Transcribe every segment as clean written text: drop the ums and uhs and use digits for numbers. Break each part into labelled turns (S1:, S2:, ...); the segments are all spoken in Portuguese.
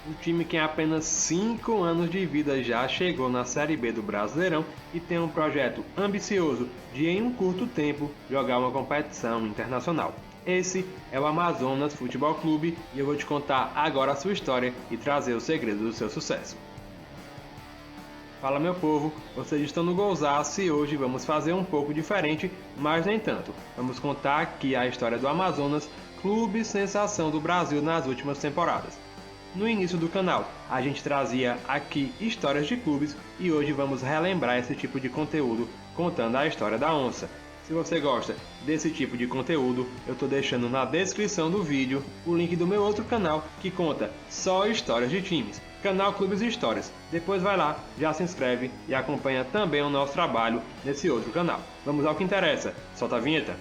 S1: O time que em apenas 5 anos de vida já chegou na Série B do Brasileirão e tem um projeto ambicioso de, em um curto tempo, jogar uma competição internacional. Esse é o Amazonas Futebol Clube e eu vou te contar agora a sua história e trazer os segredos do seu sucesso. Fala meu povo, vocês estão no Golzaço e hoje vamos fazer um pouco diferente, mas nem tanto. Vamos contar aqui a história do Amazonas, clube sensação do Brasil nas últimas temporadas. No início do canal, a gente trazia aqui histórias de clubes e hoje vamos relembrar esse tipo de conteúdo contando a história da onça. Se você gosta desse tipo de conteúdo, eu estou deixando na descrição do vídeo o link do meu outro canal que conta só histórias de times, canal Clubes e Histórias. Depois vai lá, já se inscreve e acompanha também o nosso trabalho nesse outro canal. Vamos ao que interessa, solta a vinheta!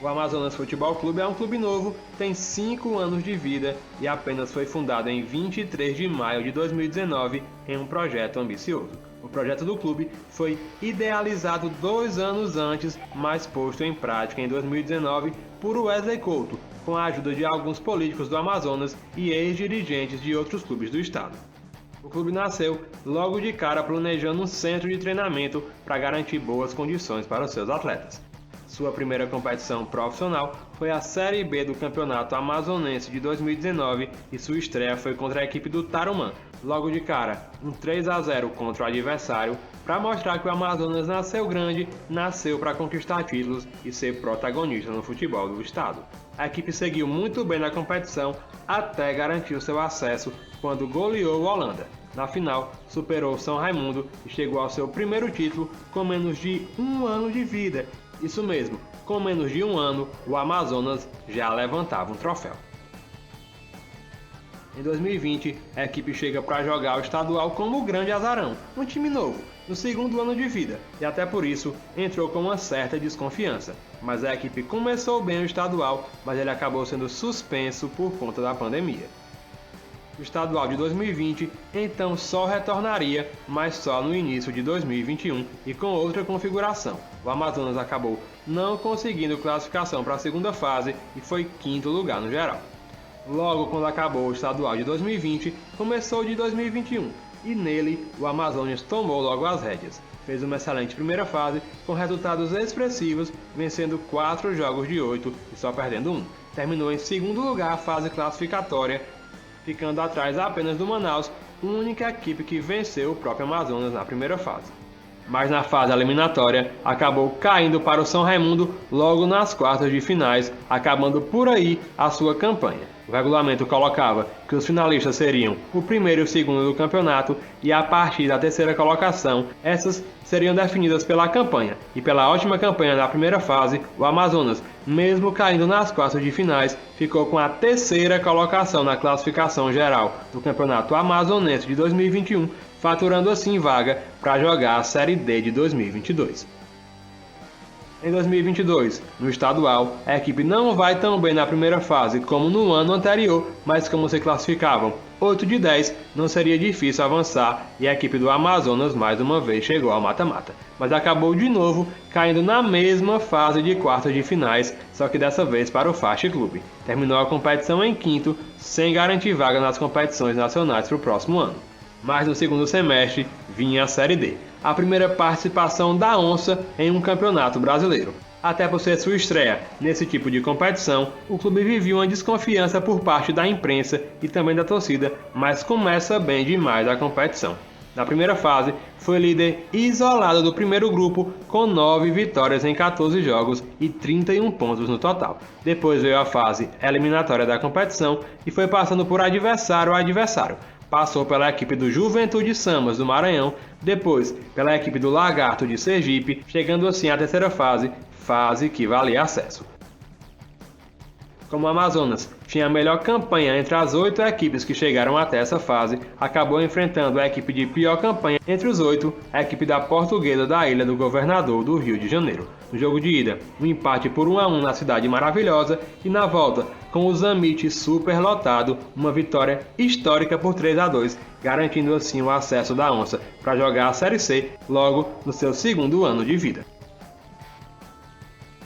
S1: O Amazonas Futebol Clube é um clube novo, tem 5 anos de vida e apenas foi fundado em 23 de maio de 2019 em um projeto ambicioso. O projeto do clube foi idealizado 2 anos antes, mas posto em prática em 2019 por Wesley Couto, com a ajuda de alguns políticos do Amazonas e ex-dirigentes de outros clubes do estado. O clube nasceu logo de cara planejando um centro de treinamento para garantir boas condições para os seus atletas. Sua primeira competição profissional foi a Série B do Campeonato Amazonense de 2019 e sua estreia foi contra a equipe do Tarumã. Logo de cara, um 3-0 contra o adversário, para mostrar que o Amazonas nasceu grande, nasceu para conquistar títulos e ser protagonista no futebol do estado. A equipe seguiu muito bem na competição até garantir o seu acesso quando goleou o Holanda. Na final, superou o São Raimundo e chegou ao seu primeiro título com menos de 1 ano de vida. Isso mesmo, com menos de 1 ano, o Amazonas já levantava um troféu. Em 2020, a equipe chega para jogar o estadual como o Grande Azarão, um time novo, no segundo ano de vida, e até por isso entrou com uma certa desconfiança. Mas a equipe começou bem o estadual, mas ele acabou sendo suspenso por conta da pandemia. O estadual de 2020 então só retornaria, mas só no início de 2021 e com outra configuração. O Amazonas acabou não conseguindo classificação para a segunda fase e foi 5º lugar no geral. Logo quando acabou o estadual de 2020, começou o de 2021 e nele o Amazonas tomou logo as rédeas. Fez uma excelente primeira fase com resultados expressivos, vencendo 4 jogos de 8 e só perdendo 1. Terminou em segundo lugar a fase classificatória, ficando atrás apenas do Manaus, única equipe que venceu o próprio Amazonas na primeira fase. Mas na fase eliminatória, acabou caindo para o São Raimundo logo nas quartas de finais, acabando por aí a sua campanha. O regulamento colocava que os finalistas seriam o primeiro e o segundo do campeonato e a partir da terceira colocação, essas seriam definidas pela campanha. E pela ótima campanha da primeira fase, o Amazonas, mesmo caindo nas quartas de finais, ficou com a terceira colocação na classificação geral do Campeonato Amazonense de 2021, faturando assim vaga para jogar a Série D de 2022. Em 2022, no estadual, a equipe não vai tão bem na primeira fase como no ano anterior, mas como se classificavam 8 de 10, não seria difícil avançar e a equipe do Amazonas mais uma vez chegou ao mata-mata. Mas acabou de novo caindo na mesma fase de quartas de finais, só que dessa vez para o Fast Clube. Terminou a competição em 5º, sem garantir vaga nas competições nacionais para o próximo ano. Mas no segundo semestre vinha a Série D, a primeira participação da Onça em um campeonato brasileiro. Até por ser sua estreia nesse tipo de competição, o clube vivia uma desconfiança por parte da imprensa e também da torcida, mas começa bem demais a competição. Na primeira fase, foi líder isolado do primeiro grupo, com 9 vitórias em 14 jogos e 31 pontos no total. Depois veio a fase eliminatória da competição e foi passando por adversário a adversário. Passou pela equipe do Juventude Samas do Maranhão, depois pela equipe do Lagarto de Sergipe, chegando assim à terceira fase que valia acesso. Como o Amazonas tinha a melhor campanha entre as 8 equipes que chegaram até essa fase, acabou enfrentando a equipe de pior campanha entre os 8, a equipe da Portuguesa da Ilha do Governador do Rio de Janeiro. No jogo de ida, um empate por 1-1 na Cidade Maravilhosa e na volta, com o Zammit superlotado, uma vitória histórica por 3-2, garantindo assim o acesso da Onça para jogar a Série C logo no seu segundo ano de vida.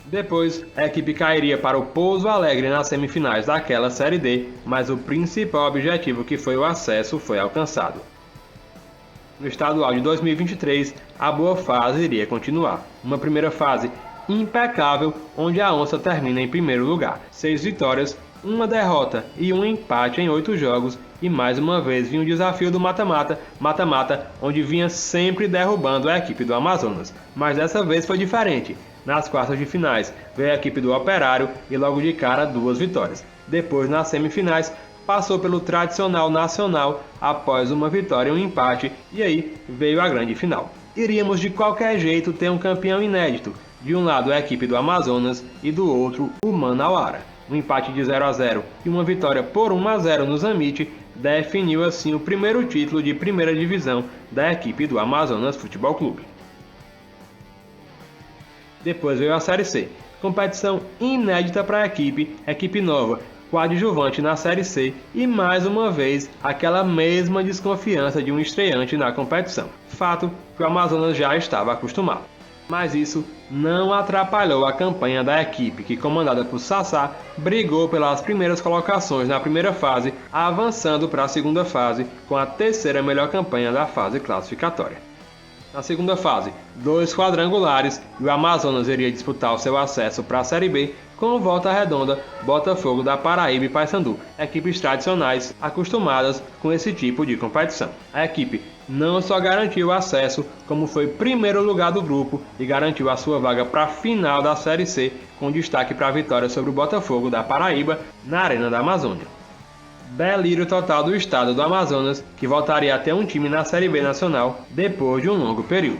S1: Depois, a equipe cairia para o Pouso Alegre nas semifinais daquela Série D, mas o principal objetivo, que foi o acesso, foi alcançado. No estadual de 2023, a boa fase iria continuar. Uma primeira fase impecável, onde a Onça termina em primeiro lugar. 6 vitórias, 1 derrota e 1 empate em 8 jogos, e mais uma vez vinha o desafio do mata-mata, onde vinha sempre derrubando a equipe do Amazonas. Mas dessa vez foi diferente. Nas quartas de finais, veio a equipe do Operário e logo de cara 2 vitórias. Depois, nas semifinais, passou pelo tradicional Nacional após uma vitória e um empate, e aí veio a grande final. Iríamos de qualquer jeito ter um campeão inédito, de um lado a equipe do Amazonas e do outro o Manauara. Um empate de 0-0 e uma vitória por 1-0 no Zammit definiu assim o primeiro título de primeira divisão da equipe do Amazonas Futebol Clube. Depois veio a Série C, competição inédita para a equipe nova, coadjuvante na Série C, e mais uma vez aquela mesma desconfiança de um estreante na competição, fato que o Amazonas já estava acostumado. Mas isso não atrapalhou a campanha da equipe, que, comandada por Sassá, brigou pelas primeiras colocações na primeira fase, avançando para a segunda fase com a terceira melhor campanha da fase classificatória. Na segunda fase, 2 quadrangulares, e o Amazonas iria disputar o seu acesso para a Série B com Volta Redonda, Botafogo da Paraíba e Paysandu, equipes tradicionais acostumadas com esse tipo de competição. A equipe não só garantiu o acesso, como foi primeiro lugar do grupo e garantiu a sua vaga para a final da Série C, com destaque para a vitória sobre o Botafogo da Paraíba na Arena da Amazônia. Delírio total do estado do Amazonas, que voltaria a ter um time na Série B nacional depois de um longo período.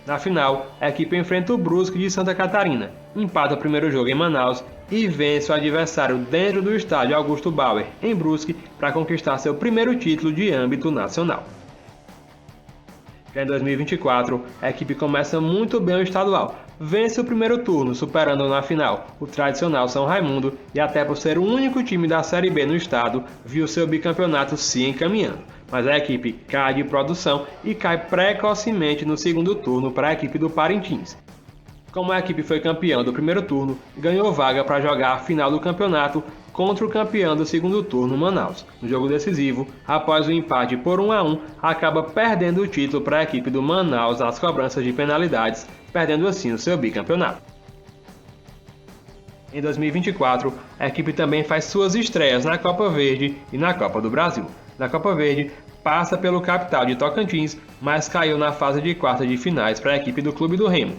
S1: Na final, a equipe enfrenta o Brusque de Santa Catarina, empata o primeiro jogo em Manaus e vence o adversário dentro do estádio Augusto Bauer, em Brusque, para conquistar seu primeiro título de âmbito nacional. Já em 2024, a equipe começa muito bem o estadual, vence o primeiro turno, superando na final o tradicional São Raimundo, e até por ser o único time da Série B no estado, viu seu bicampeonato se encaminhando. Mas a equipe cai de produção e cai precocemente no segundo turno para a equipe do Parintins. Como a equipe foi campeã do primeiro turno, ganhou vaga para jogar a final do campeonato contra o campeão do segundo turno, Manaus. No jogo decisivo, após o empate por 1-1, acaba perdendo o título para a equipe do Manaus nas cobranças de penalidades, perdendo assim o seu bicampeonato. Em 2024, a equipe também faz suas estreias na Copa Verde e na Copa do Brasil. Na Copa Verde, passa pelo Capital de Tocantins, mas caiu na fase de quartas de finais para a equipe do Clube do Remo.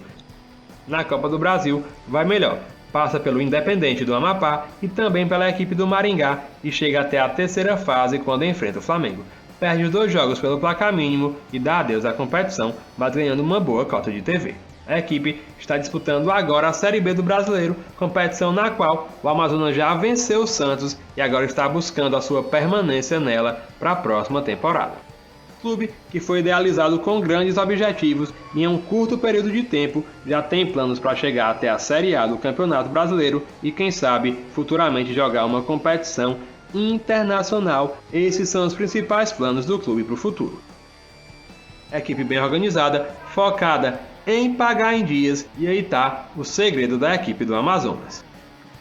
S1: Na Copa do Brasil, vai melhor. Passa pelo Independente do Amapá e também pela equipe do Maringá e chega até a terceira fase quando enfrenta o Flamengo. Perde os 2 jogos pelo placar mínimo e dá adeus à competição, mas ganhando uma boa cota de TV. A equipe está disputando agora a Série B do Brasileiro, competição na qual o Amazonas já venceu o Santos e agora está buscando a sua permanência nela para a próxima temporada. Clube que foi idealizado com grandes objetivos e em um curto período de tempo já tem planos para chegar até a Série A do Campeonato Brasileiro e quem sabe futuramente jogar uma competição internacional. Esses são os principais planos do clube para o futuro. Equipe bem organizada, focada em pagar em dias, e aí está o segredo da equipe do Amazonas.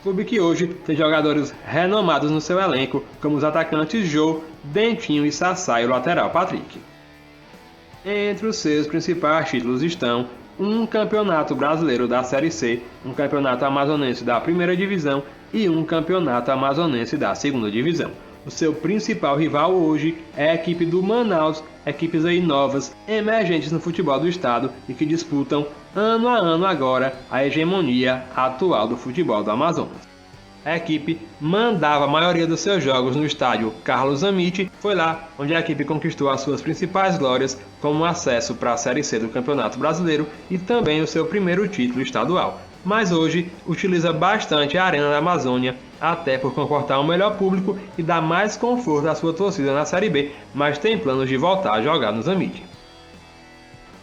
S1: Clube que hoje tem jogadores renomados no seu elenco, como os atacantes Jô, Dentinho e Sassá e o lateral Patrick. Entre os seus principais títulos estão um campeonato brasileiro da Série C, um campeonato amazonense da primeira divisão e um campeonato amazonense da segunda divisão. O seu principal rival hoje é a equipe do Manaus, equipes aí novas, emergentes no futebol do estado e que disputam ano a ano agora a hegemonia atual do futebol do Amazonas. A equipe mandava a maioria dos seus jogos no estádio Carlos Zammit, foi lá onde a equipe conquistou as suas principais glórias, como o acesso para a Série C do Campeonato Brasileiro e também o seu primeiro título estadual. Mas hoje utiliza bastante a Arena da Amazônia, até por comportar um melhor público e dar mais conforto à sua torcida na Série B, mas tem planos de voltar a jogar no Zammit.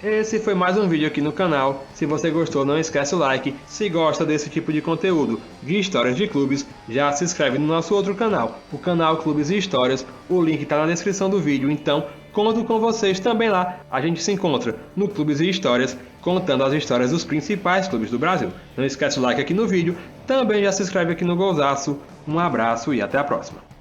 S1: Esse foi mais um vídeo aqui no canal. Se você gostou, não esquece o like. Se gosta desse tipo de conteúdo de histórias de clubes, já se inscreve no nosso outro canal, o canal Clubes e Histórias. O link está na descrição do vídeo, então conto com vocês também lá. A gente se encontra no Clubes e Histórias, contando as histórias dos principais clubes do Brasil. Não esquece o like aqui no vídeo, também já se inscreve aqui no Golzaço. Um abraço e até a próxima.